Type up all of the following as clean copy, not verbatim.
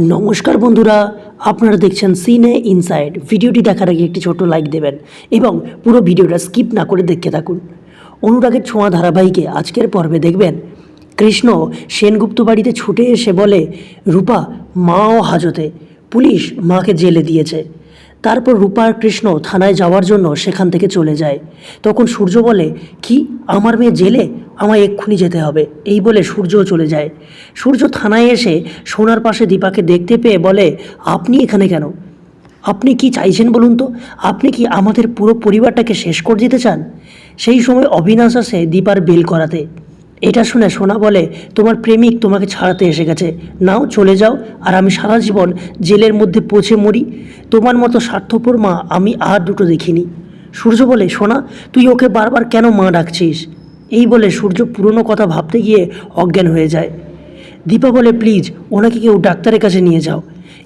নমস্কার বন্ধুরা, আপনারা দেখছেন সিনে ইনসাইড। ভিডিওটি দেখার আগে একটি ছোট্ট লাইক দেবেন এবং পুরো ভিডিওটা স্কিপ না করে দেখতে থাকুন। অনুরাগের ছোঁয়া ধারাবাহিকে আজকের পর্বে দেখবেন কৃষ্ণ সেনগুপ্ত বাড়িতে ছুটে এসে বলে, রূপা মাও হাজতে, পুলিশ মাকে জেলে দিয়েছে। তারপর রূপা আর কৃষ্ণ থানায় যাওয়ার জন্য সেখান থেকে চলে যায়। তখন সূর্য বলে, কি আমার মেয়ে জেলে, আমায় এক্ষুনি যেতে হবে। এই বলে সূর্যও চলে যায়। সূর্য থানায় এসে সোনার পাশে দীপাকে দেখতে পেয়ে বলে, আপনি এখানে কেন? আপনি কি চাইছেন বলুন তো? আপনি কি আমাদের পুরো পরিবারটাকে শেষ করে দিতে চান? সেই সময় অবিনাশ আসে দীপার বেল করাতে। এটা শুনে সোনা বলে, তোমার প্রেমিক তোমাকে ছাড়াতে এসে গেছে, নাও চলে যাও, আর আমি সারা জীবন জেলের মধ্যে পচে মরি। তোমার মতো স্বার্থপর মা আমি আর দুটো দেখিনি। সূর্য বলে, সোনা তুই ওকে বারবার কেন মা ডাকছিস? এই বলে সূর্য পুরনো কথা ভাবতে গিয়ে অজ্ঞান হয়ে যায়। দীপা বলে, প্লিজ ওনাকে কেউ ডাক্তারের কাছে নিয়ে যাও।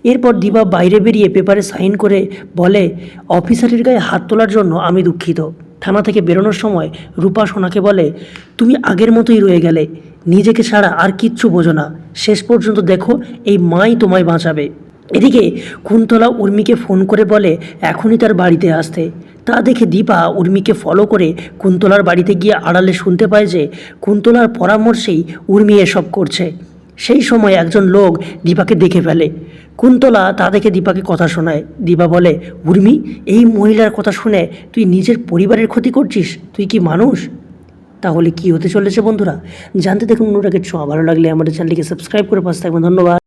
এরপর দীপা বাইরে বেরিয়ে পেপারে সাইন করে বলে, অফিসারের গায়ে হাত তোলার জন্য আমি দুঃখিত। থানা থেকে বেরোনোর সময় রূপা সোনাকে বলে, তুমি আগের মতোই রয়ে গেলে, নিজেকে ছাড়া আর কিচ্ছু বোঝো না। শেষ পর্যন্ত দেখো এই মাই তোমায় বাঁচাবে। এদিকে কুন্তলা উর্মিকে ফোন করে বলে এখনই তার বাড়িতে আসতে। তা দেখে দীপা উর্মিকে ফলো করে কুন্তলার বাড়িতে গিয়ে আড়ালে শুনতে পায় যে কুন্তলার পরামর্শেই উর্মি এসব করছে। সেই সময় একজন লোক দীপাকে দেখে ফেলে। কুন্তলা তা দেখে দীপাকে কথা শোনায়। দীপা বলে, উর্মি এই মহিলার কথা শুনে তুই নিজের পরিবারের ক্ষতি করছিস? তুই কি মানুষ? তাহলে কি হতে চলেছে বন্ধুরা, জানতে দেখুন অনুরাগের ছোঁয়া। ভালো লাগলে আমাদের চ্যানেলটিকে সাবস্ক্রাইব করে পাশে থাকবেন। ধন্যবাদ।